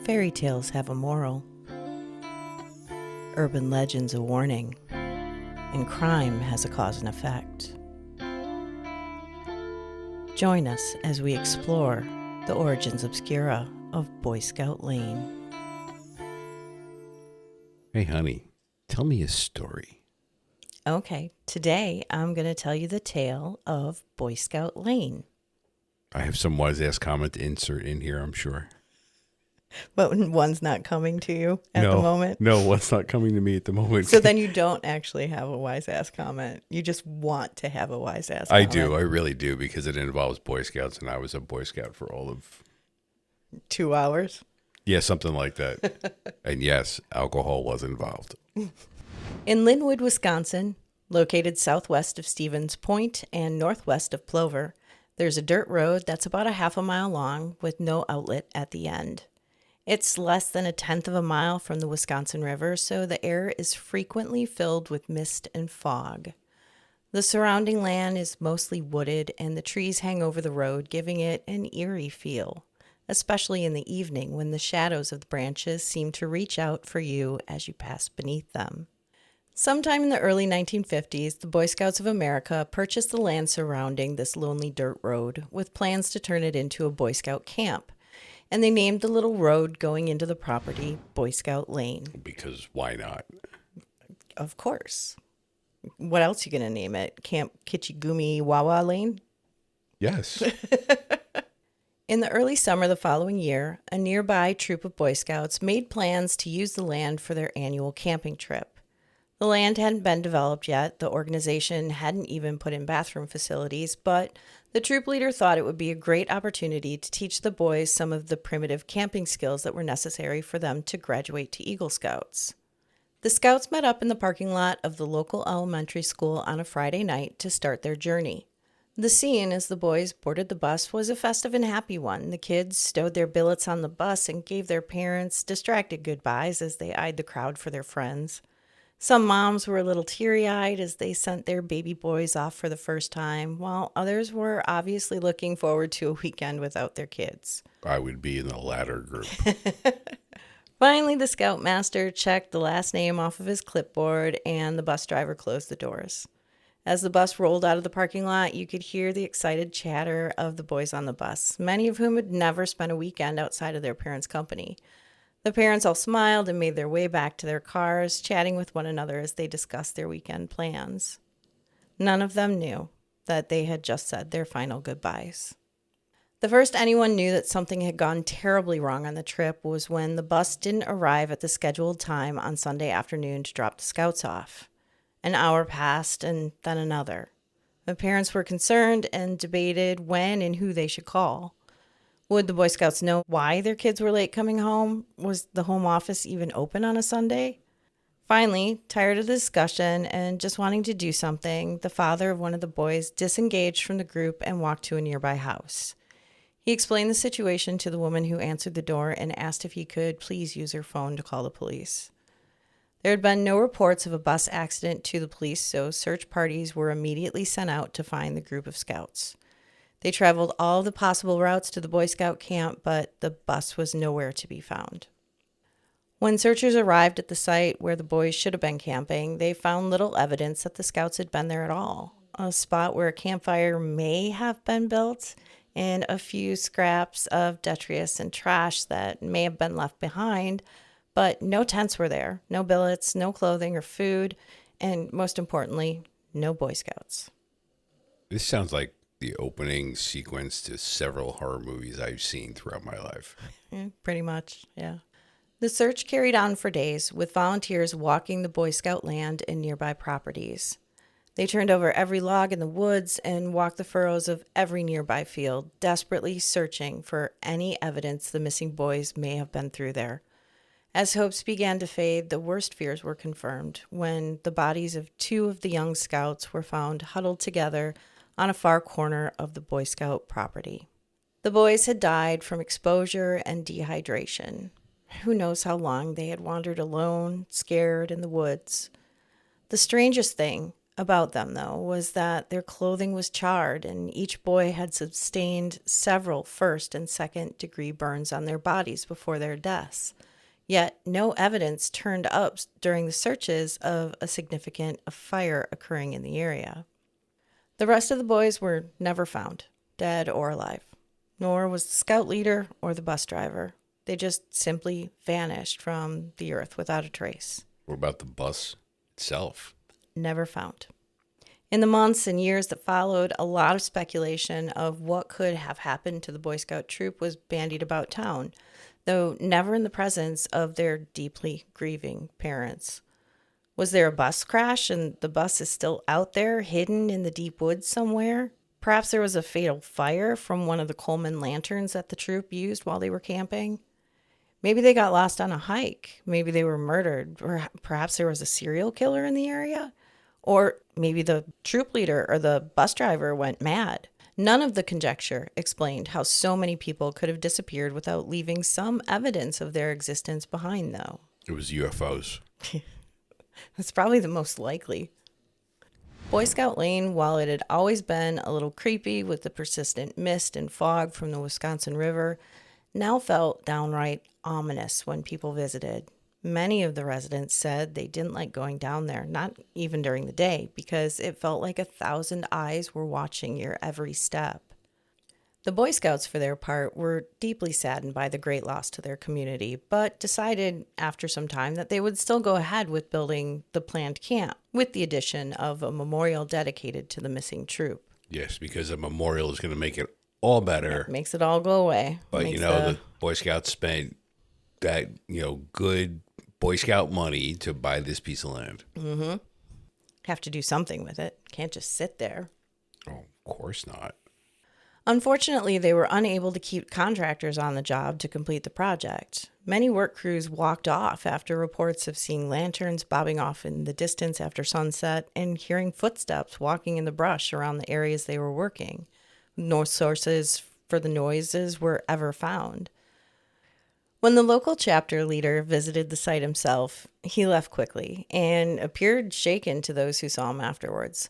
Fairy tales have a moral, urban legends a warning, and crime has a cause and effect. Join us as we explore the origins obscura of Boy Scout Lane. Hey, honey, tell me a story. Okay, today I'm going to tell you the tale of Boy Scout Lane. I have some wise-ass comment to insert in here, I'm sure. But one's not coming to you at the moment. No, what's not coming to me at the moment? So then you don't actually have a wise ass comment. You just want to have a wise ass I comment. do. I really do, because it involves Boy Scouts, and I was a Boy Scout for all of... 2 hours? Yeah, something like that. And yes, alcohol was involved. In Linwood, Wisconsin, located southwest of Stevens Point and northwest of Plover, there's a dirt road that's about a half a mile long with no outlet at the end. It's less than a tenth of a mile from the Wisconsin River, so the air is frequently filled with mist and fog. The surrounding land is mostly wooded, and the trees hang over the road, giving it an eerie feel, especially in the evening when the shadows of the branches seem to reach out for you as you pass beneath them. Sometime in the early 1950s, the Boy Scouts of America purchased the land surrounding this lonely dirt road with plans to turn it into a Boy Scout camp. And they named the little road going into the property Boy Scout Lane. Because why not? Of course. What else are you going to name it? Camp Kitchigumi Wawa Lane? Yes. In the early summer the following year, a nearby troop of Boy Scouts made plans to use the land for their annual camping trip. The land hadn't been developed yet. The organization hadn't even put in bathroom facilities, but the troop leader thought it would be a great opportunity to teach the boys some of the primitive camping skills that were necessary for them to graduate to Eagle Scouts. The Scouts met up in the parking lot of the local elementary school on a Friday night to start their journey. The scene as the boys boarded the bus was a festive and happy one. The kids stowed their billets on the bus and gave their parents distracted goodbyes as they eyed the crowd for their friends. Some moms were a little teary-eyed as they sent their baby boys off for the first time, while others were obviously looking forward to a weekend without their kids. I would be in the latter group. Finally, the scoutmaster checked the last name off of his clipboard, and the bus driver closed the doors. As the bus rolled out of the parking lot, you could hear the excited chatter of the boys on the bus, many of whom had never spent a weekend outside of their parents' company. The parents all smiled and made their way back to their cars, chatting with one another as they discussed their weekend plans. None of them knew that they had just said their final goodbyes. The first anyone knew that something had gone terribly wrong on the trip was when the bus didn't arrive at the scheduled time on Sunday afternoon to drop the Scouts off. An hour passed and then another. The parents were concerned and debated when and who they should call. Would the Boy Scouts know why their kids were late coming home? Was the home office even open on a Sunday? Finally, tired of the discussion and just wanting to do something, the father of one of the boys disengaged from the group and walked to a nearby house. He explained the situation to the woman who answered the door and asked if he could please use her phone to call the police. There had been no reports of a bus accident to the police, so search parties were immediately sent out to find the group of scouts. They traveled all the possible routes to the Boy Scout camp, but the bus was nowhere to be found. When searchers arrived at the site where the boys should have been camping, they found little evidence that the Scouts had been there at all. A spot where a campfire may have been built, and a few scraps of detritus and trash that may have been left behind, but no tents were there, no billets, no clothing or food, and most importantly, no Boy Scouts. This sounds like the opening sequence to several horror movies I've seen throughout my life. Pretty much, yeah. The search carried on for days, with volunteers walking the Boy Scout land and nearby properties. They turned over every log in the woods and walked the furrows of every nearby field, desperately searching for any evidence the missing boys may have been through there. As hopes began to fade, the worst fears were confirmed when the bodies of 2 of the young scouts were found huddled together on a far corner of the Boy Scout property. The boys had died from exposure and dehydration. Who knows how long they had wandered alone, scared in the woods. The strangest thing about them, though, was that their clothing was charred and each boy had sustained several first and second degree burns on their bodies before their deaths. Yet no evidence turned up during the searches of a significant fire occurring in the area. The rest of the boys were never found, dead or alive, nor was the scout leader or the bus driver. They just simply vanished from the earth without a trace. What about the bus itself? Never found. In the months and years that followed, a lot of speculation of what could have happened to the Boy Scout troop was bandied about town, though never in the presence of their deeply grieving parents. Was there a bus crash and the bus is still out there, hidden in the deep woods somewhere? Perhaps there was a fatal fire from one of the Coleman lanterns that the troop used while they were camping. Maybe they got lost on a hike. Maybe they were murdered. Or perhaps there was a serial killer in the area. Or maybe the troop leader or the bus driver went mad. None of the conjecture explained how so many people could have disappeared without leaving some evidence of their existence behind, though. It was UFOs. That's probably the most likely. Boy Scout Lane, while it had always been a little creepy with the persistent mist and fog from the Wisconsin River, now felt downright ominous when people visited. Many of the residents said they didn't like going down there, not even during the day, because it felt like 1,000 eyes were watching your every step. The Boy Scouts, for their part, were deeply saddened by the great loss to their community, but decided after some time that they would still go ahead with building the planned camp, with the addition of a memorial dedicated to the missing troop. Yes, because a memorial is going to make it all better. Makes it all go away. But, the Boy Scouts spent that, good Boy Scout money to buy this piece of land. Mm-hmm. Have to do something with it. Can't just sit there. Oh, of course not. Unfortunately, they were unable to keep contractors on the job to complete the project. Many work crews walked off after reports of seeing lanterns bobbing off in the distance after sunset and hearing footsteps walking in the brush around the areas they were working. No sources for the noises were ever found. When the local chapter leader visited the site himself, he left quickly and appeared shaken to those who saw him afterwards.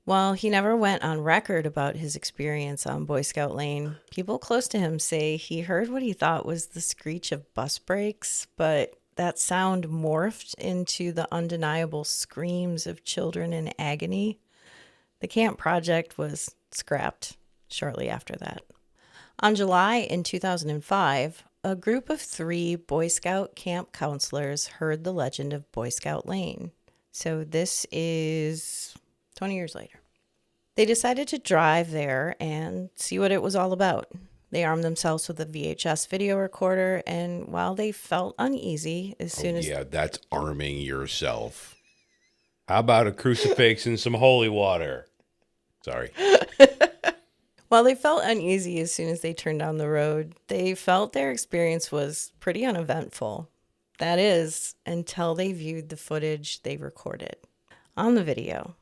While he never went on record about his experience on Boy Scout Lane, people close to him say he heard what he thought was the screech of bus brakes, but that sound morphed into the undeniable screams of children in agony. The camp project was scrapped shortly after that. On July in 2005, a group of 3 Boy Scout camp counselors heard the legend of Boy Scout Lane. So this is 20 years later. They decided to drive there and see what it was all about. They armed themselves with a VHS video recorder, and while they felt uneasy as soon as... Yeah, that's arming yourself. How about a crucifix and some holy water? Sorry. While they felt uneasy as soon as they turned down the road, they felt their experience was pretty uneventful. That is, until they viewed the footage they recorded. On the video,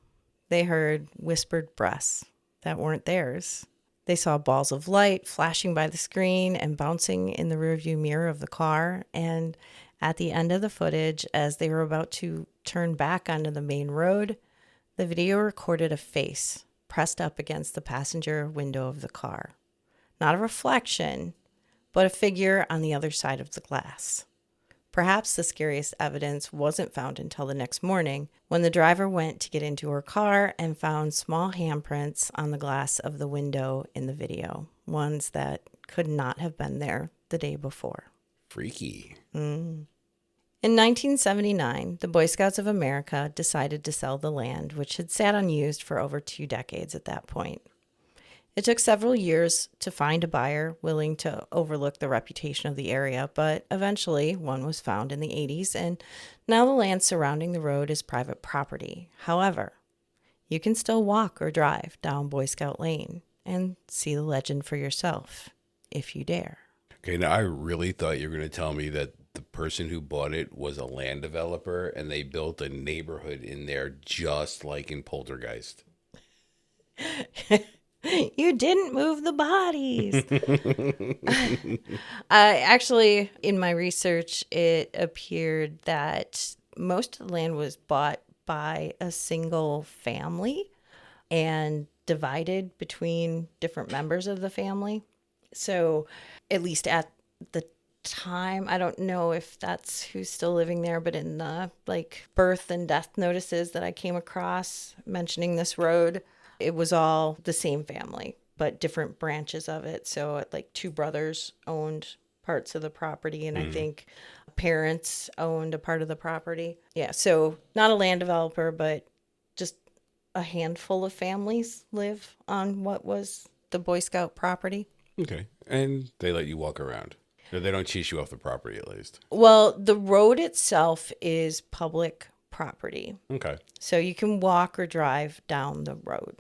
they heard whispered breaths that weren't theirs. They saw balls of light flashing by the screen and bouncing in the rearview mirror of the car. And at the end of the footage, as they were about to turn back onto the main road, the video recorded a face pressed up against the passenger window of the car. Not a reflection, but a figure on the other side of the glass. Perhaps the scariest evidence wasn't found until the next morning, when the driver went to get into her car and found small handprints on the glass of the window in the video, ones that could not have been there the day before. Freaky. In 1979, the Boy Scouts of America decided to sell the land, which had sat unused for over 2 decades at that point. It took several years to find a buyer willing to overlook the reputation of the area, but eventually one was found in the 80s, and now the land surrounding the road is private property. However, you can still walk or drive down Boy Scout Lane and see the legend for yourself, if you dare. Okay, now I really thought you were going to tell me that the person who bought it was a land developer and they built a neighborhood in there just like in Poltergeist. You didn't move the bodies. Actually, in my research, it appeared that most of the land was bought by a single family and divided between different members of the family. So, at least at the time, I don't know if that's who's still living there, but in the like birth and death notices that I came across mentioning this road, it was all the same family, but different branches of it. So, like two brothers owned parts of the property, and I think parents owned a part of the property. Yeah, so not a land developer, but just a handful of families live on what was the Boy Scout property. Okay. And they let you walk around. Or they don't chase you off the property, at least. Well, the road itself is public property, Okay. so you can walk or drive down the road.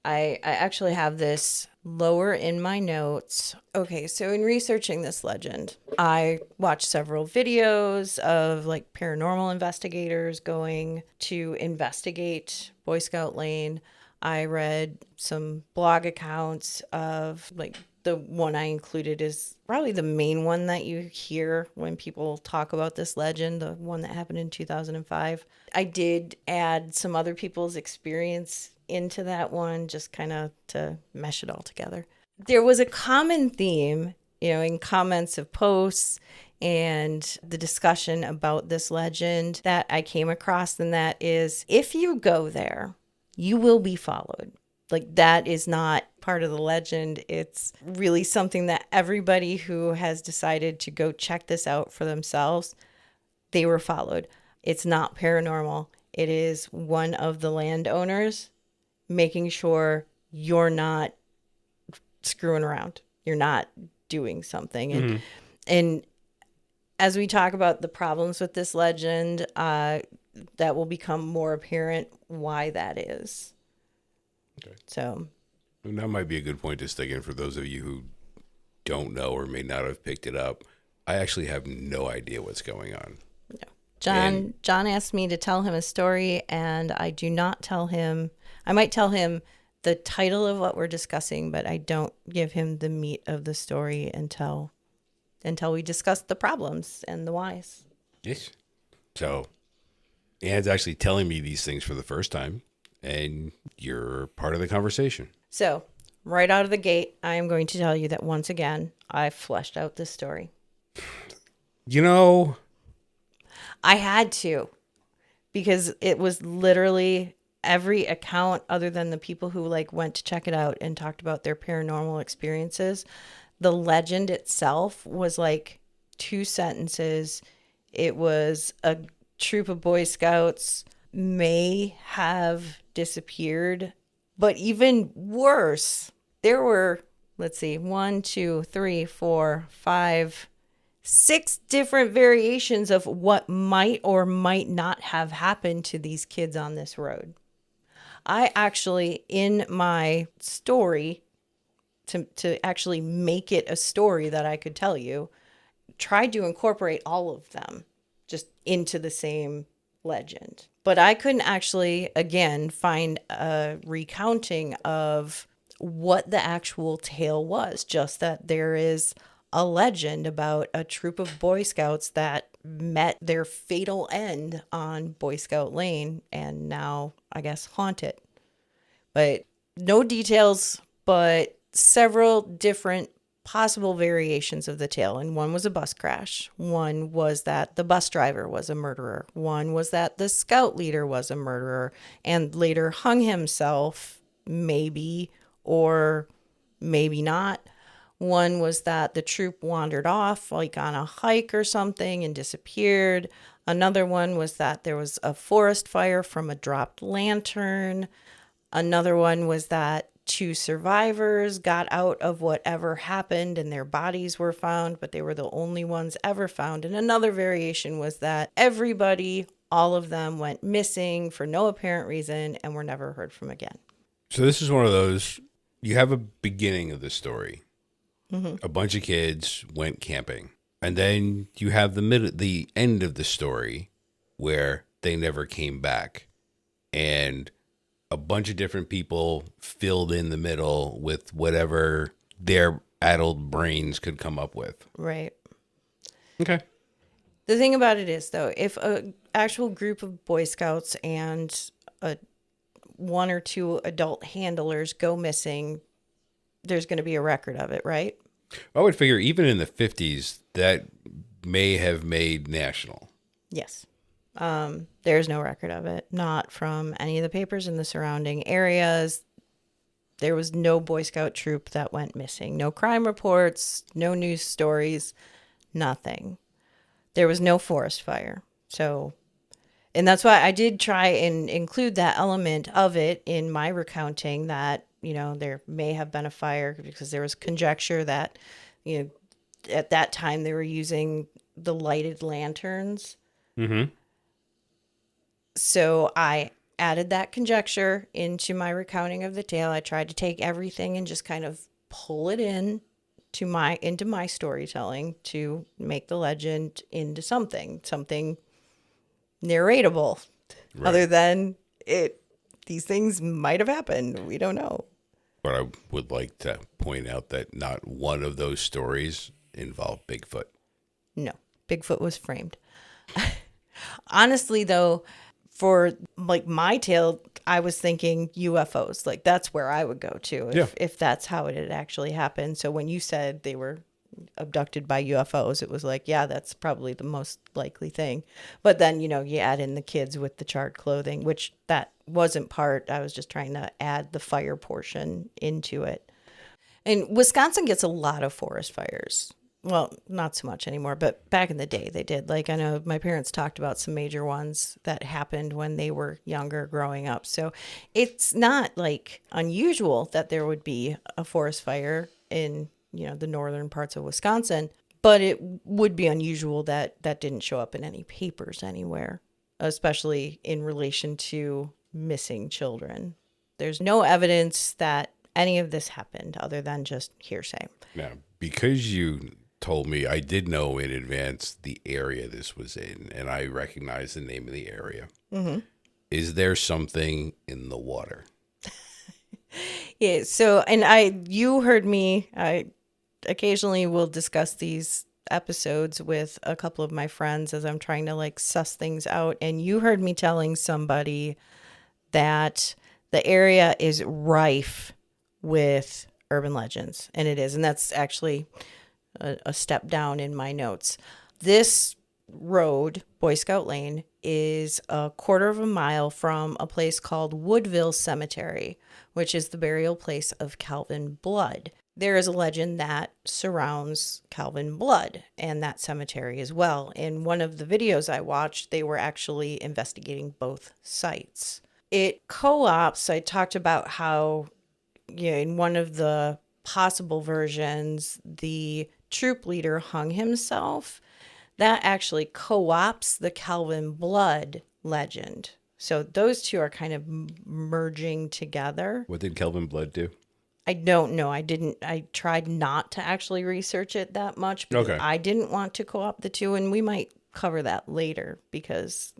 I actually have this lower in my notes. Okay, so in researching this legend, I watched several videos of like paranormal investigators going to investigate Boy Scout Lane. I read some blog accounts of like the one I included is probably the main one that you hear when people talk about this legend, the one that happened in 2005. I did add some other people's experience into that one, just kind of to mesh it all together. There was a common theme, in comments of posts and the discussion about this legend that I came across, and that is if you go there, you will be followed. Like, that is not part of the legend. It's really something that everybody who has decided to go check this out for themselves, they were followed. It's not paranormal. It is one of the landowners making sure you're not screwing around. You're not doing something. And as we talk about the problems with this legend, that will become more apparent why that is. Okay. So And that might be a good point to stick in for those of you who don't know or may not have picked it up. I actually have no idea what's going on. John asked me to tell him a story, and I do not tell him. I might tell him the title of what we're discussing, but I don't give him the meat of the story until we discuss the problems and the whys. Yes. So, Anne's actually telling me these things for the first time, and you're part of the conversation. So, right out of the gate, I am going to tell you that once again, I fleshed out this story. I had to, because it was literally every account other than the people who like went to check it out and talked about their paranormal experiences. The legend itself was like 2 sentences. It was a troop of Boy Scouts may have disappeared, but even worse, there were, let's see, 1, 2, 3, 4, 5, 6 different variations of what might or might not have happened to these kids on this road. I actually, in my story, to actually make it a story that I could tell you, tried to incorporate all of them just into the same legend. But I couldn't actually, again, find a recounting of what the actual tale was, just that there is a legend about a troop of Boy Scouts that met their fatal end on Boy Scout Lane and now, I guess, haunt it. But no details, but several different possible variations of the tale. And one was a bus crash. One was that the bus driver was a murderer. One was that the scout leader was a murderer and later hung himself, maybe, or maybe not. One was that the troop wandered off like on a hike or something and disappeared. Another one was that there was a forest fire from a dropped lantern. Another one was that 2 survivors got out of whatever happened and their bodies were found, but they were the only ones ever found. And another variation was that everybody, all of them, went missing for no apparent reason and were never heard from again. So this is one of those, you have a beginning of the story. A bunch of kids went camping. And then you have the end of the story where they never came back. And a bunch of different people filled in the middle with whatever their addled brains could come up with. Right. Okay. The thing about it is, though, if a actual group of Boy Scouts and one or two adult handlers go missing, there's going to be a record of it, right? I would figure even in the 50s, that may have made national. Yes. There's no record of it, not from any of the papers in the surrounding areas. There was no Boy Scout troop that went missing. No crime reports, no news stories, nothing. There was no forest fire. So, and that's why I did try and include that element of it in my recounting that, there may have been a fire because there was conjecture that, at that time they were using the lighted lanterns. Mm-hmm. So I added that conjecture into my recounting of the tale. I tried to take everything and just kind of pull it into my storytelling to make the legend into something narratable. Right. Other than these things might have happened. We don't know. But I would like to point out that not one of those stories involved Bigfoot. No, Bigfoot was framed. Honestly, though, for like my tale, I was thinking UFOs. Like that's where I would go to if that's how it had actually happened. So when you said they were abducted by UFOs, it was like, yeah, that's probably the most likely thing. But then, you add in the kids with the charred clothing, which that wasn't part. I was just trying to add the fire portion into it. And Wisconsin gets a lot of forest fires. Well, not so much anymore, but back in the day they did. Like I know my parents talked about some major ones that happened when they were younger growing up. So it's not like unusual that there would be a forest fire in, the northern parts of Wisconsin, but it would be unusual that that didn't show up in any papers anywhere, especially in relation to missing children. There's no evidence that any of this happened other than just hearsay. Now, because you told me, I did know in advance the area this was in, and I recognize the name of the area. Mm-hmm. Is there something in the water? Yeah. So, you heard me. I occasionally will discuss these episodes with a couple of my friends as I'm trying to like suss things out. And you heard me telling somebody that the area is rife with urban legends, and it is. And that's actually a step down in my notes. This road, Boy Scout Lane, is a quarter of a mile from a place called Woodville Cemetery, which is the burial place of Calvin Blood. There is a legend that surrounds Calvin Blood and that cemetery as well. In one of the videos I watched, they were actually investigating both sites. It co-ops, I talked about how, in one of the possible versions, the troop leader hung himself. That actually co-ops the Calvin Blood legend. So those two are kind of merging together. What did Kelvin Blood do? I don't know. I tried not to actually research it that much because Okay. I didn't want to co-opt the two, and we might cover that later because,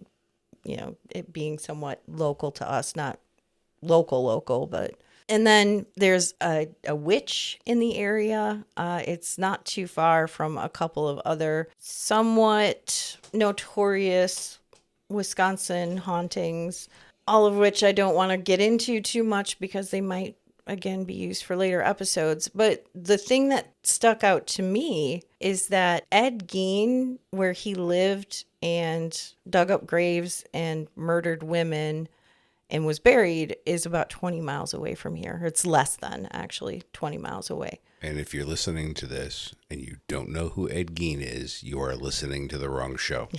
it being somewhat local to us, not local, but. And then there's a witch in the area. It's not too far from a couple of other somewhat notorious Wisconsin hauntings, all of which I don't want to get into too much because they might, again, be used for later episodes. But the thing that stuck out to me is that Ed Gein, where he lived and dug up graves and murdered women and was buried, is about 20 miles away from here. It's less than, actually, 20 miles away. And if you're listening to this and you don't know who Ed Gein is, you are listening to the wrong show.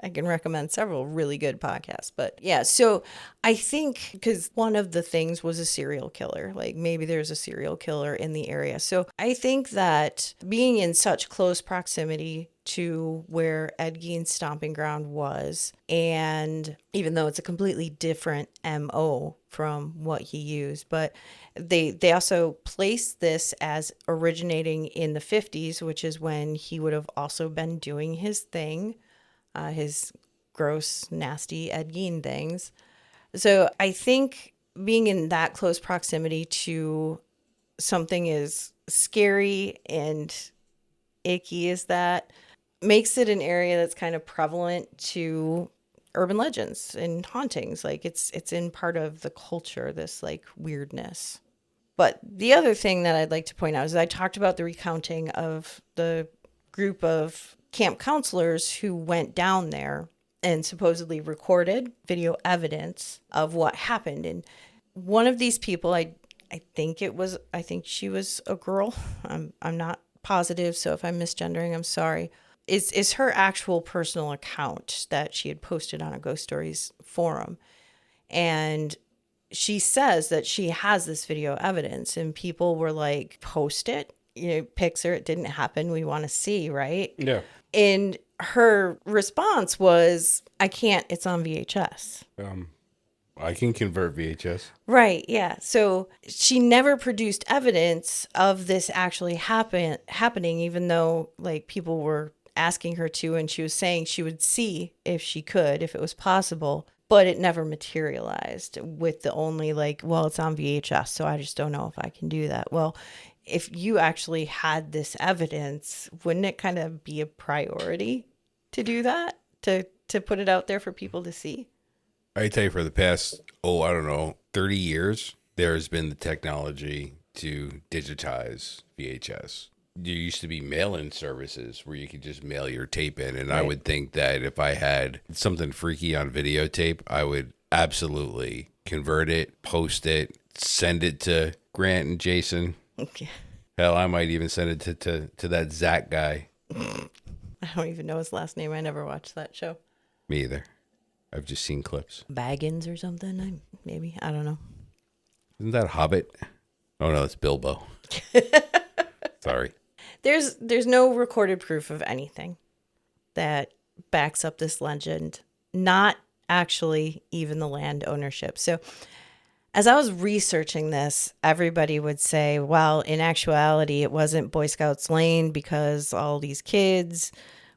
I can recommend several really good podcasts. But yeah, so I think because one of the things was a serial killer, like maybe there's a serial killer in the area. So I think that being in such close proximity to where Ed Gein's stomping ground was, and even though it's a completely different MO from what he used, but they also placed this as originating in the 50s, which is when he would have also been doing his thing. His gross, nasty Ed Gein things. So I think being in that close proximity to something as scary and icky as that makes it an area that's kind of prevalent to urban legends and hauntings. Like it's in part of the culture, this like weirdness. But the other thing that I'd like to point out is I talked about the recounting of the group of camp counselors who went down there and supposedly recorded video evidence of what happened. And one of these people, I think she was a girl. I'm not positive, so if I'm misgendering, I'm sorry. Is her actual personal account that she had posted on a Ghost Stories forum. And she says that she has this video evidence, and people were like, post it, pics her, it didn't happen, we want to see, right? Yeah. And her response was, I can't, it's on VHS. I can convert VHS. Right, yeah. So she never produced evidence of this actually happening, even though like people were asking her to, and she was saying she would see if she could, if it was possible. But it never materialized with the only like, well, it's on VHS, so I just don't know if I can do that. Well, if you actually had this evidence, wouldn't it kind of be a priority to do that? To put it out there for people to see? I tell you, for the past, 30 years, there's been the technology to digitize VHS. There used to be mail-in services where you could just mail your tape in. And right. I would think that if I had something freaky on videotape, I would absolutely convert it, post it, send it to Grant and Jason. Okay. Hell, I might even send it to that Zach guy. I don't even know his last name. I never watched that show. Me either. I've just seen clips. Baggins or something, maybe. I don't know. Isn't that Hobbit? Oh, no, it's Bilbo. Sorry. There's no recorded proof of anything that backs up this legend, not actually even the land ownership. So as I was researching this, everybody would say, well, in actuality, it wasn't Boy Scouts Lane because all these kids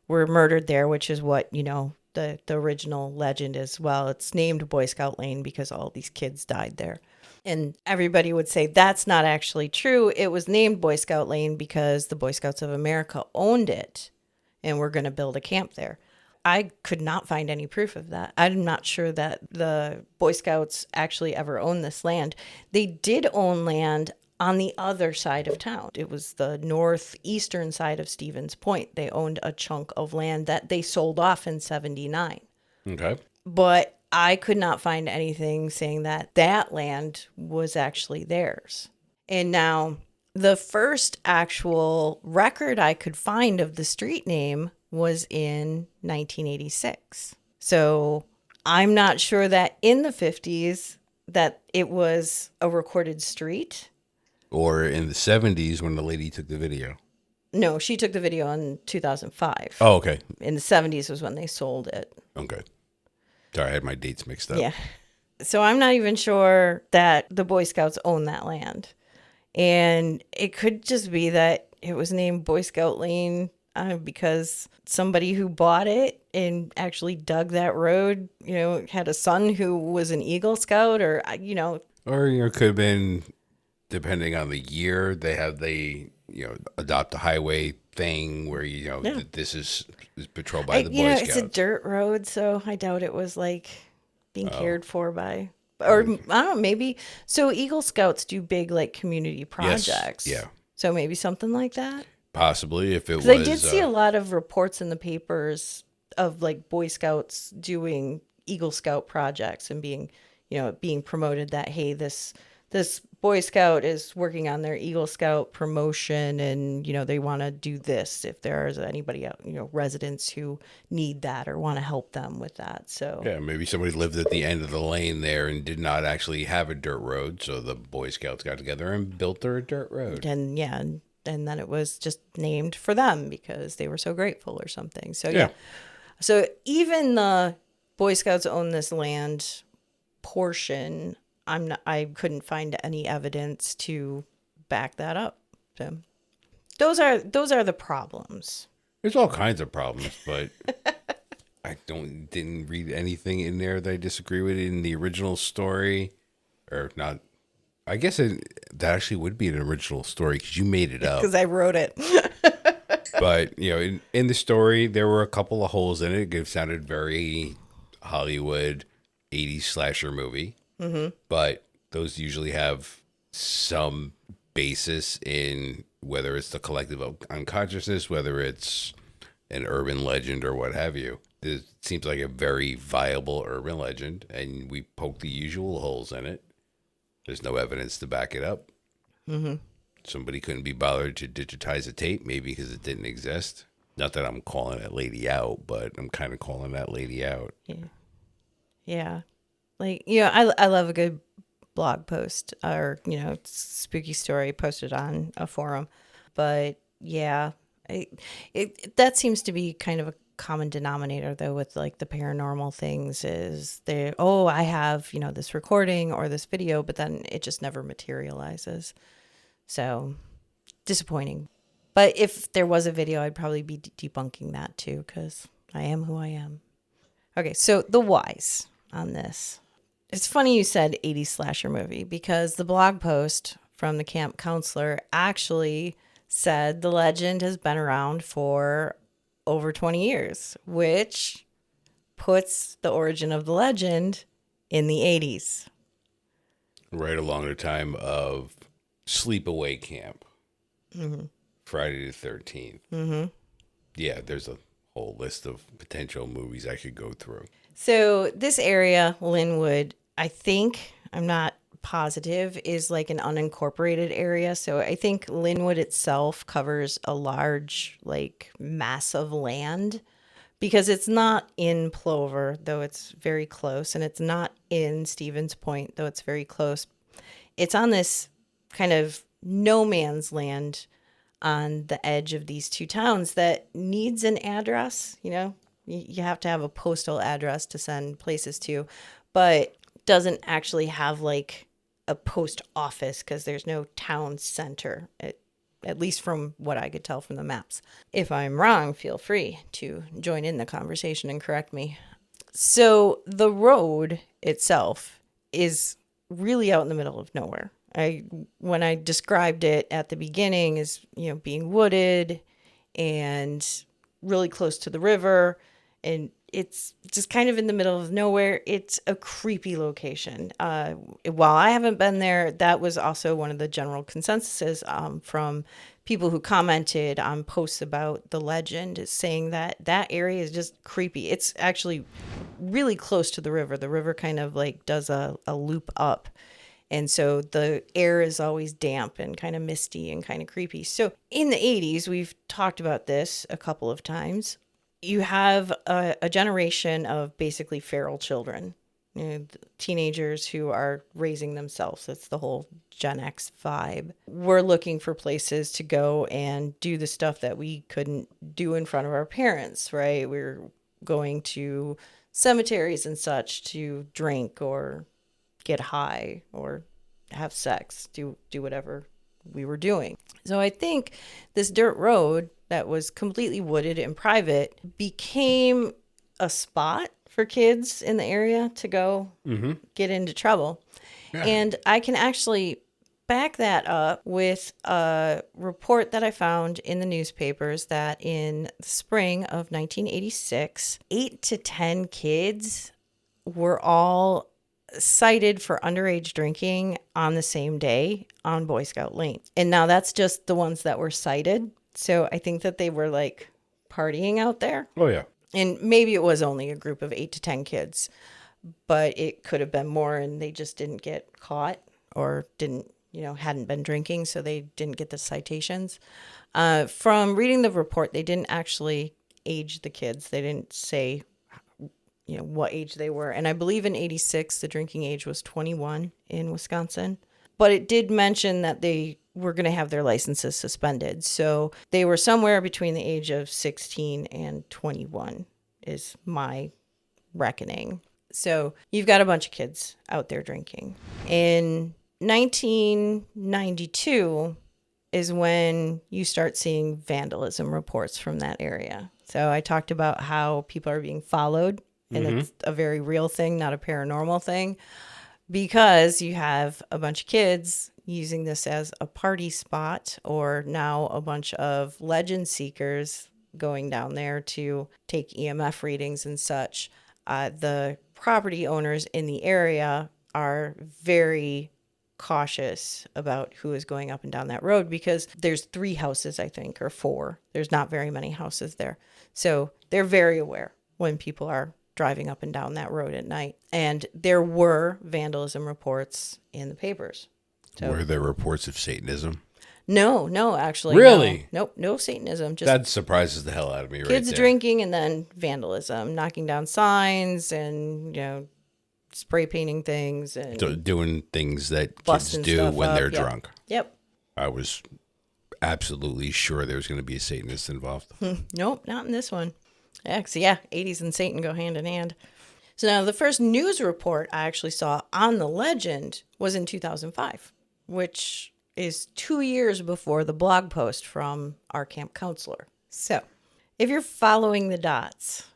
were murdered there, which is what, the original legend is. Well, it's named Boy Scout Lane because all these kids died there. And everybody would say that's not actually true. It was named Boy Scout Lane because the Boy Scouts of America owned it and were going to build a camp there. I could not find any proof of that. I'm not sure that the Boy Scouts actually ever owned this land. They did own land on the other side of town. It was the northeastern side of Stevens Point. They owned a chunk of land that they sold off in 79. Okay. But I could not find anything saying that that land was actually theirs. And now the first actual record I could find of the street name was in 1986. So I'm not sure that in the 50s that it was a recorded street. Or in the 70s when the lady took the video. No, she took the video in 2005. Oh, okay. In the 70s was when they sold it. Okay. Sorry, I had my dates mixed up. Yeah. So I'm not even sure that the Boy Scouts own that land. And it could just be that it was named Boy Scout Lane because somebody who bought it and actually dug that road, had a son who was an Eagle Scout or. Or, it could have been, depending on the year, they have adopt a highway thing where, this is patrolled by the Boy Scouts. It's a dirt road, so I doubt it was like being cared for by, or I don't know, maybe. So Eagle Scouts do big like community projects. Yes, yeah. So maybe something like that. Possibly, if it was. I did see a lot of reports in the papers of like Boy Scouts doing Eagle Scout projects and being promoted that, hey, this Boy Scout is working on their Eagle Scout promotion and, they want to do this if there's anybody out, residents who need that or want to help them with that. So yeah, maybe somebody lived at the end of the lane there and did not actually have a dirt road. So the Boy Scouts got together and built their dirt road. And yeah, and then it was just named for them because they were so grateful or something. So yeah. So even the Boy Scouts own this land portion, I couldn't find any evidence to back that up. So those are the problems. There's all kinds of problems, but I didn't read anything in there that I disagree with in the original story, or not. I guess that actually would be an original story because you made it up. Because I wrote it. But in the story, there were a couple of holes in it. It sounded very Hollywood 80s slasher movie. But those usually have some basis in whether it's the collective unconsciousness, whether it's an urban legend or what have you. It seems like a very viable urban legend, and we poke the usual holes in it. There's no evidence to back it up. Somebody couldn't be bothered to digitize a tape, maybe because it didn't exist. Not that I'm calling that lady out, but I'm kind of calling that lady out. Yeah. Yeah. Like, you know, I love a good blog post or, you know, spooky story posted on a forum. But yeah, that seems to be kind of a common denominator though with like the paranormal things is they, oh, I have, you know, this recording or this video, but then it just never materializes. So disappointing. But if there was a video, I'd probably be debunking that too, because I am who I am. Okay, so the whys on this. It's funny you said 80s slasher movie because the blog post from the camp counselor actually said the legend has been around for over 20 years, which puts the origin of the legend in the 80s. Right along the time of Sleepaway Camp, Friday the 13th. Yeah, there's a whole list of potential movies I could go through. So this area, Linwood, I think, I'm not positive, is like an unincorporated area. So I think Linwood itself covers a large, like, mass of land because it's not in Plover, though it's very close, and it's not in Stevens Point, though it's very close. It's on this kind of no man's land on the edge of these two towns that needs an address. You know, you have to have a postal address to send places to, but doesn't actually have like a post office because there's no town center, at least from what I could tell from the maps. If I'm wrong, feel free to join in the conversation and correct me. So the road itself is really out in the middle of nowhere. When I described it at the beginning as, you know, being wooded and really close to the river, and it's just kind of in the middle of nowhere. It's a creepy location. While I haven't been there, that was also one of the general consensuses from people who commented on posts about the legend, is saying that that area is just creepy. It's actually really close to the river. The river kind of like does a loop up. And so the air is always damp and kind of misty and kind of creepy. So in the 80s, we've talked about this a couple of times. You have a generation of basically feral children, you know, teenagers who are raising themselves. It's the whole Gen X vibe. We're looking for places to go and do the stuff that we couldn't do in front of our parents, right? We're going to cemeteries and such to drink or get high or have sex, do whatever we were doing. So I think this dirt road that was completely wooded and private became a spot for kids in the area to go get into trouble. Yeah. And I can actually back that up with a report that I found in the newspapers that in the spring of 1986, 8 to 10 kids were all cited for underage drinking on the same day on Boy Scout Lane. And now that's just the ones that were cited. So I think that they were like partying out there. Oh, yeah. And maybe it was only a group of 8 to 10 kids, but it could have been more and they just didn't get caught or didn't, you know, hadn't been drinking. So they didn't get the citations. From reading the report, they didn't actually age the kids. They didn't say, you know, what age they were. And I believe in 86, the drinking age was 21 in Wisconsin. But it did mention that they were going to have their licenses suspended. So they were somewhere between the age of 16 and 21 is my reckoning. So you've got a bunch of kids out there drinking. In 1992 is when you start seeing vandalism reports from that area. So I talked about how people are being followed. And it's a very real thing, not a paranormal thing, because you have a bunch of kids using this as a party spot, or now a bunch of legend seekers going down there to take EMF readings and such. The property owners in the area are very cautious about who is going up and down that road because there's 3 houses, I think, or 4. There's not very many houses there. So they're very aware when people are driving up and down that road at night. And there were vandalism reports in the papers. So, Were there reports of Satanism? no, actually. Really? No. Nope, no Satanism. Just That surprises the hell out of me right kids there. drinking and then vandalism, knocking down signs and, spray painting things and Doing things that kids busting do stuff when up. they're Yep. drunk. Yep. I was absolutely sure there was going to be a Satanist involved. Nope, not in this one. Actually, 80s and Satan go hand in hand. So now the first news report I actually saw on the legend was in 2005, which is 2 years before the blog post from our camp counselor. So if you're following the dots,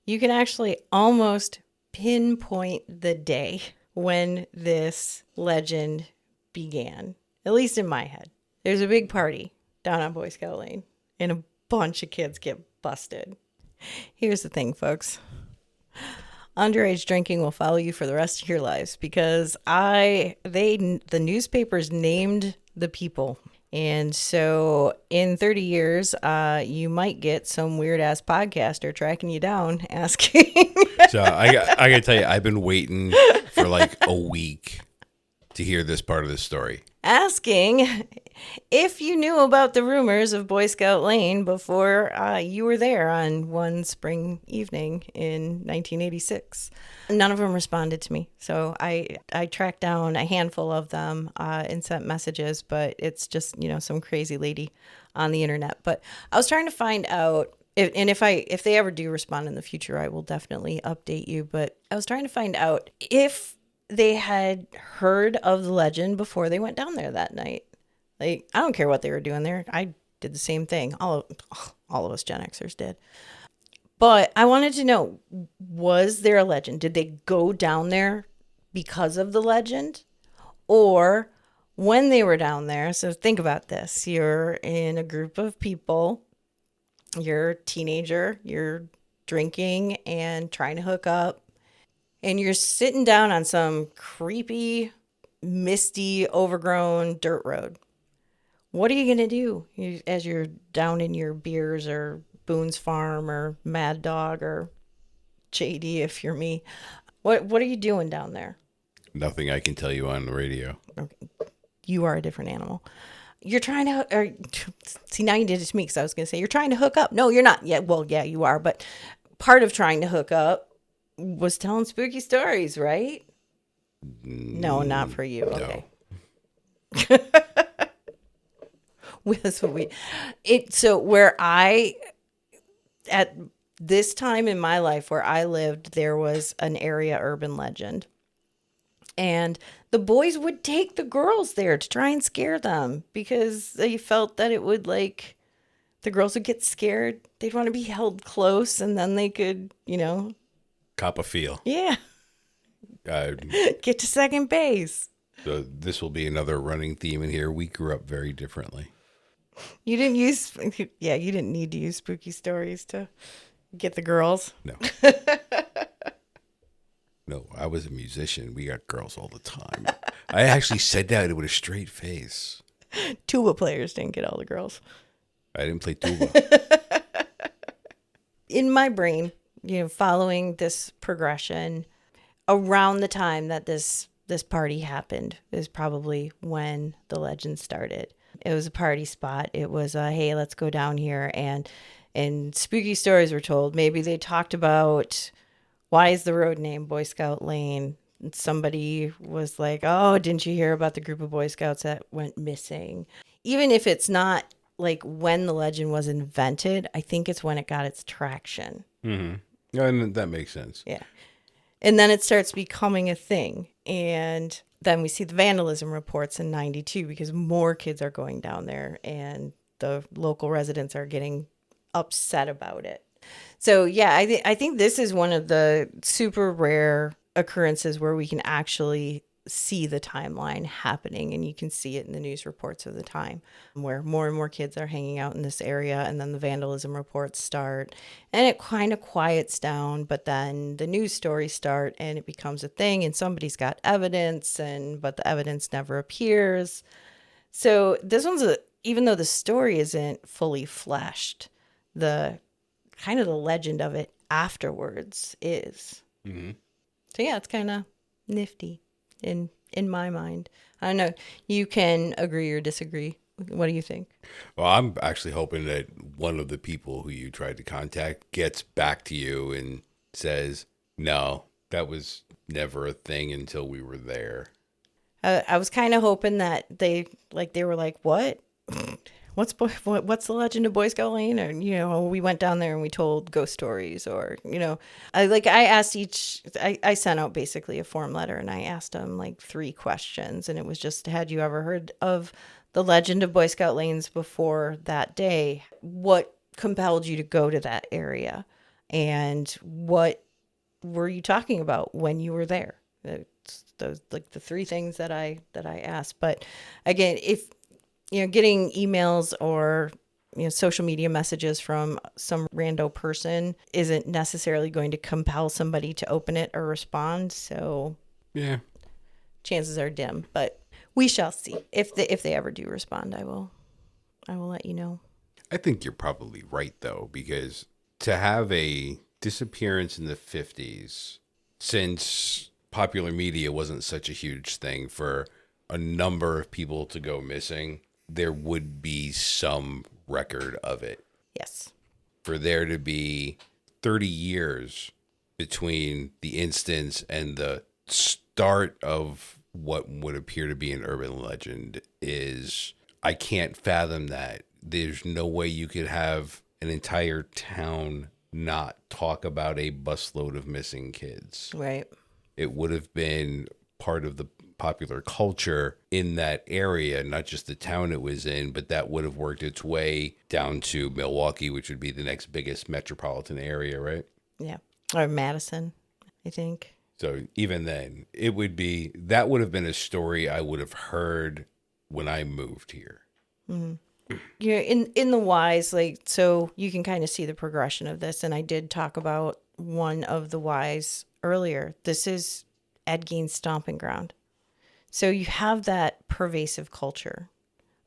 you can actually almost pinpoint the day when this legend began, at least in my head. There's a big party down on Boy Scout Lane, and a bunch of kids get busted. Here's the thing, folks. Underage drinking will follow you for the rest of your lives because the newspapers named the people. And so in 30 years, you might get some weird ass podcaster tracking you down asking. So I got to tell you, I've been waiting for like a week to hear this part of the story. Asking if you knew about the rumors of Boy Scout Lane before you were there on one spring evening in 1986. None of them responded to me. So I tracked down a handful of them and sent messages, but it's just, some crazy lady on the internet. But I was trying to find out, if they ever do respond in the future, I will definitely update you. But I was trying to find out if they had heard of the legend before they went down there that night. Like, I don't care what they were doing there. I did the same thing. All of us Gen Xers did. But I wanted to know, was there a legend? Did they go down there because of the legend? Or when they were down there, so think about this. You're in a group of people. You're a teenager. You're drinking and trying to hook up. And you're sitting down on some creepy, misty, overgrown dirt road. What are you going to do as you're down in your beers or Boone's Farm or Mad Dog or JD if you're me? What are you doing down there? Nothing I can tell you on the radio. You are a different animal. You're trying to... see, now you did it to me because I was going to say, you're trying to hook up. No, you're not. Yeah, well, yeah, you are. But part of trying to hook up was telling spooky stories, right? No, not for you. Okay. No. That's what so where at this time in my life where I lived, there was an area urban legend. And the boys would take the girls there to try and scare them because they felt that it would the girls would get scared. They'd want to be held close and then they could, Cop a feel. yeah, get to second base. So this will be another running theme in here. We grew up very differently. You didn't need to use spooky stories to get the girls. No. No, I was a musician. We got girls all the time. I actually said that with a straight face. Tuba players didn't get all the girls. I didn't play tuba. In my brain, following this progression, around the time that this party happened is probably when the legend started. It was a party spot. It was hey, let's go down here, and spooky stories were told. Maybe they talked about, why is the road named Boy Scout Lane? And somebody was like, oh, didn't you hear about the group of Boy Scouts that went missing? Even if it's not like when the legend was invented, I think it's when it got its traction. Mm-hmm. And that makes sense. Yeah. And then it starts becoming a thing. And then we see the vandalism reports in 92 because more kids are going down there and the local residents are getting upset about it. So, yeah, I think this is one of the super rare occurrences where we can actually see the timeline happening, and you can see it in the news reports of the time where more and more kids are hanging out in this area, and then the vandalism reports start and it kind of quiets down, but then the news stories start and it becomes a thing and somebody's got evidence, and but the evidence never appears. So this one's even though the story isn't fully fleshed, the kind of the legend of it afterwards is. Mm-hmm. So yeah, it's kind of nifty in my mind. I don't know. You can agree or disagree. What do you think? Well, I'm actually hoping that one of the people who you tried to contact gets back to you and says, no, that was never a thing until we were there. I was kind of hoping that they were like, what? What's the legend of Boy Scout Lane? Or, we went down there and we told ghost stories, or, I asked I sent out basically a form letter and I asked them like 3 questions, and it was just, had you ever heard of the legend of Boy Scout Lanes before that day? What compelled you to go to that area? And what were you talking about when you were there? It's those like the 3 things that I asked. But again, if getting emails or social media messages from some rando person isn't necessarily going to compel somebody to open it or respond. So yeah, chances are dim, but we shall see. If they ever do respond, I will let you know. I think you're probably right, though, because to have a disappearance in the 50s, since popular media wasn't such a huge thing, for a number of people to go missing, there would be some record of it. Yes. For there to be 30 years between the instance and the start of what would appear to be an urban legend is, I can't fathom that. There's no way you could have an entire town not talk about a busload of missing kids. Right. It would have been part of the popular culture in that area, not just the town it was in, but that would have worked its way down to Milwaukee, which would be the next biggest metropolitan area, right? Yeah. Or Madison, I think. So even then, that would have been a story I would have heard when I moved here. Mm-hmm. In the whys, like, so you can kind of see the progression of this, and I did talk about one of the whys earlier. This is Ed Gein's stomping ground. So you have that pervasive culture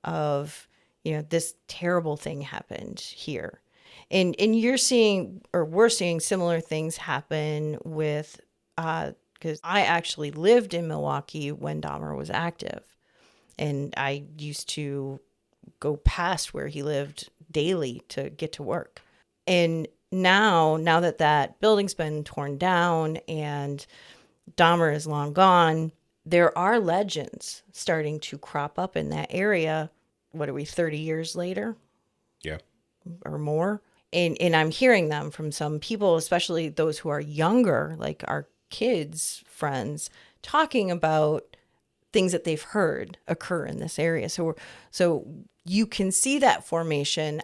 of, this terrible thing happened here. And you're seeing, or we're seeing similar things happen with, because I actually lived in Milwaukee when Dahmer was active. And I used to go past where he lived daily to get to work. And now that building's been torn down and Dahmer is long gone, there are legends starting to crop up in that area. What are we, 30 years later? Yeah. Or more? And I'm hearing them from some people, especially those who are younger, like our kids' friends, talking about things that they've heard occur in this area. So you can see that formation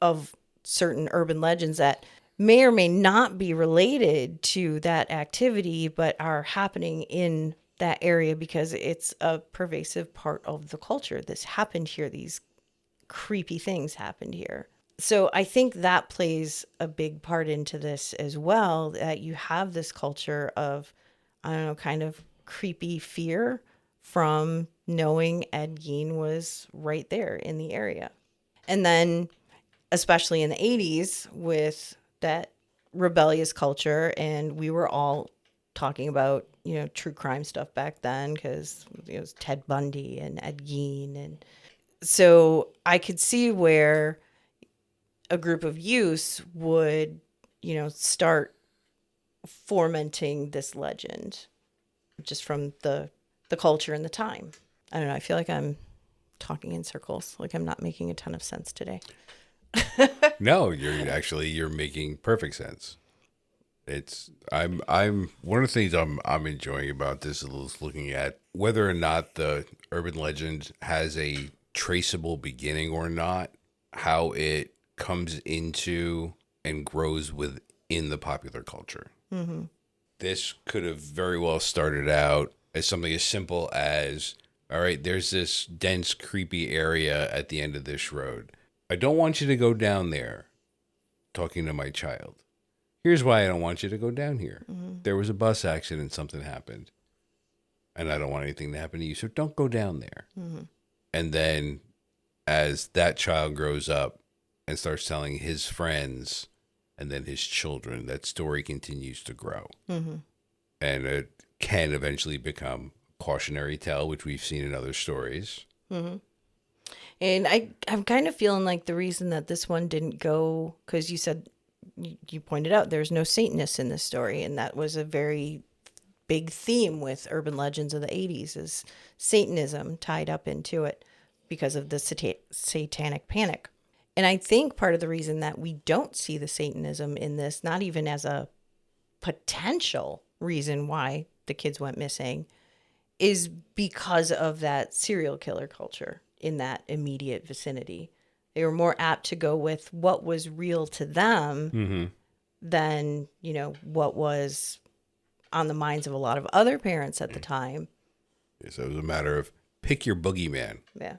of certain urban legends that may or may not be related to that activity, but are happening in that area because it's a pervasive part of the culture. This happened here. These creepy things happened here. So I think that plays a big part into this as well, that you have this culture of, I don't know, kind of creepy fear from knowing Ed Gein was right there in the area. And then, especially in the 80s with that rebellious culture, and we were all talking about, true crime stuff back then because it was Ted Bundy and Ed Gein. And so I could see where a group of youths would, start fomenting this legend just from the culture and the time. I don't know. I feel like I'm talking in circles, like I'm not making a ton of sense today. No, you're making perfect sense. I'm one of the things I'm enjoying about this is looking at whether or not the urban legend has a traceable beginning or not, how it comes into and grows within the popular culture. Mm-hmm. This could have very well started out as something as simple as, all right, there's this dense, creepy area at the end of this road. I don't want you to go down there, talking to my child. Here's why I don't want you to go down here. There was a bus accident, something happened, and I don't want anything to happen to you, so don't go down there. And then as that child grows up and starts telling his friends and then his children, that story continues to grow. And it can eventually become a cautionary tale, which we've seen in other stories. And I'm kind of feeling like the reason that this one didn't go, because you said, you pointed out there's no Satanists in this story, and that was a very big theme with urban legends of the 80s, is Satanism tied up into it because of the satanic panic. And I think part of the reason that we don't see the Satanism in this, not even as a potential reason why the kids went missing, is because of that serial killer culture in that immediate vicinity. They were more apt to go with what was real to them than, what was on the minds of a lot of other parents at the time. So it was a matter of pick your boogeyman. Yeah.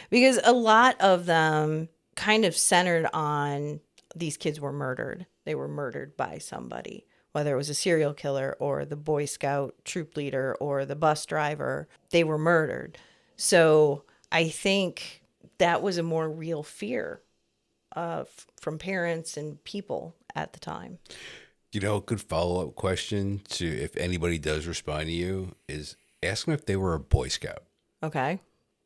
Because a lot of them kind of centered on these kids were murdered. They were murdered by somebody, whether it was a serial killer or the Boy Scout troop leader or the bus driver. They were murdered. So I think that was a more real fear from parents and people at the time. A good follow-up question to if anybody does respond to you is ask them if they were a Boy Scout. Okay.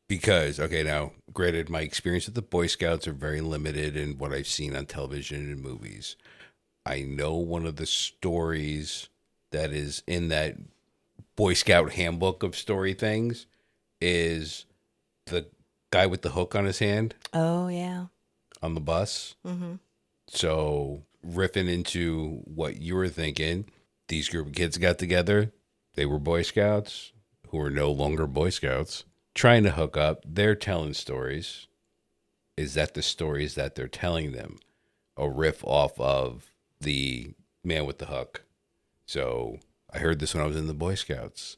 Because, now, granted, my experience with the Boy Scouts are very limited in what I've seen on television and movies. I know one of the stories that is in that Boy Scout handbook of story things is the guy with the hook on his hand. Oh, yeah. On the bus. So, riffing into what you were thinking, these group of kids got together. They were Boy Scouts who are no longer Boy Scouts. Trying to hook up, they're telling stories. Is that the stories that they're telling them? A riff off of the man with the hook. So I heard this when I was in the Boy Scouts.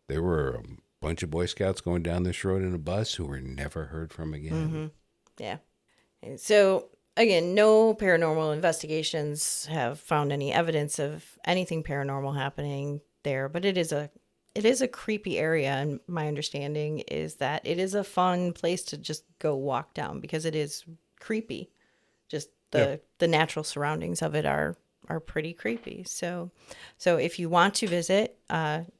There were a bunch of Boy Scouts going down this road in a bus who were never heard from again. Yeah. So again, no paranormal investigations have found any evidence of anything paranormal happening there, but it is a creepy area, and my understanding is that it is a fun place to just go walk down because it is creepy. Just the natural surroundings of it are pretty creepy. So if you want to visit,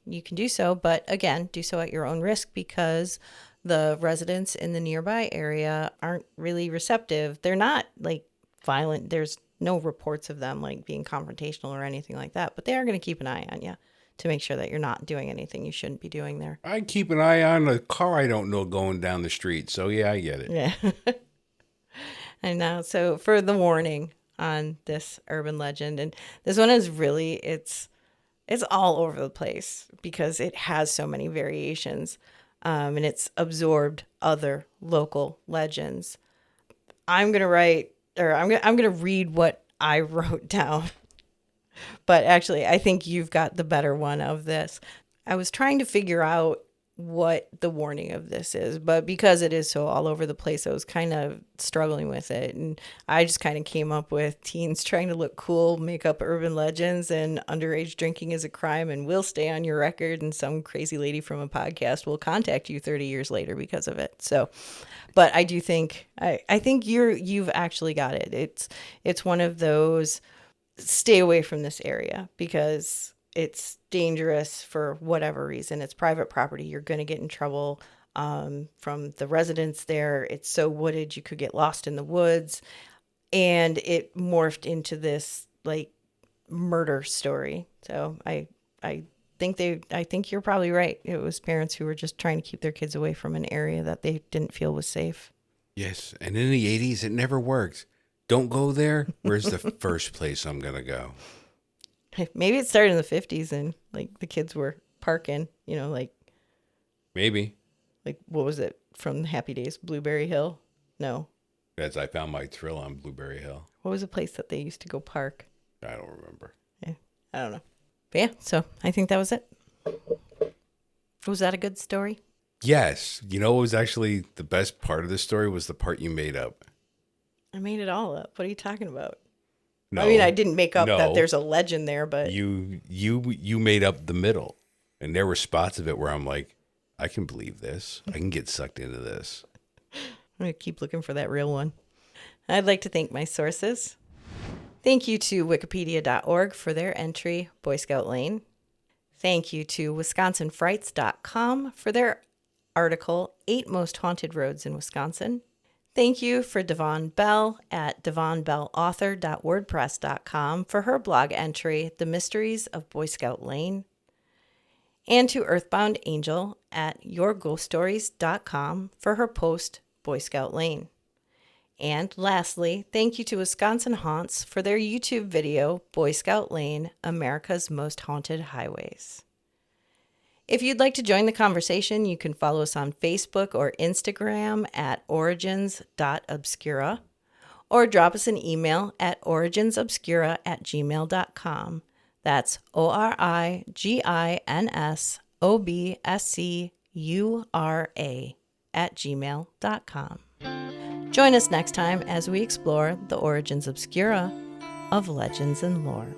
you can do so, but again, do so at your own risk because the residents in the nearby area aren't really receptive. They're not like violent. There's no reports of them like being confrontational or anything like that, but they are going to keep an eye on you to make sure that you're not doing anything you shouldn't be doing there. I keep an eye on a car I don't know going down the street. So yeah, I get it. Yeah. I know. So for the warning on this urban legend, and this one is really, it's all over the place because it has so many variations, and it's absorbed other local legends. I'm gonna read what I wrote down. But actually, I think you've got the better one of this. I was trying to figure out what the warning of this is, but because it is so all over the place, I was kind of struggling with it. And I just kind of came up with teens trying to look cool, make up urban legends, and underage drinking is a crime and will stay on your record. And some crazy lady from a podcast will contact you 30 years later because of it. So, but I do think, I think you've actually got it. It's one of those, stay away from this area because it's dangerous for whatever reason. It's private property. You're going to get in trouble from the residents there. It's so wooded, you could get lost in the woods. And it morphed into this like murder story. So I think you're probably right. It was parents who were just trying to keep their kids away from an area that they didn't feel was safe. Yes. And in the 80s, it never worked. Don't go there. Where's the first place I'm going to go? Maybe it started in the 50s and like the kids were parking, like maybe. Like what was it from Happy Days? Blueberry Hill? No. As I found my thrill on Blueberry Hill. What was the place that they used to go park? I don't remember. Yeah, I don't know. But yeah, so I think that was it. Was that a good story? Yes. You know what was actually the best part of the story was the part you made up. I made it all up. What are you talking about? I mean, I No. didn't make up that No. there's a legend there, but You made up the middle. And there were spots of it where I'm like, I can believe this. I can get sucked into this. I'm going to keep looking for that real one. I'd like to thank my sources. Thank you to wikipedia.org for their entry, Boy Scout Lane. Thank you to wisconsinfrights.com for their article, 8 Most Haunted Roads in Wisconsin. Thank you for Devon Bell at devonbellauthor.wordpress.com for her blog entry, The Mysteries of Boy Scout Lane. And to Earthbound Angel at yourghoststories.com for her post, Boy Scout Lane. And lastly, thank you to Wisconsin Haunts for their YouTube video, Boy Scout Lane, America's Most Haunted Highways. If you'd like to join the conversation, you can follow us on Facebook or Instagram at origins.obscura or drop us an email at originsobscura@gmail.com. That's originsobscura@gmail.com. Join us next time as we explore the origins obscura of legends and lore.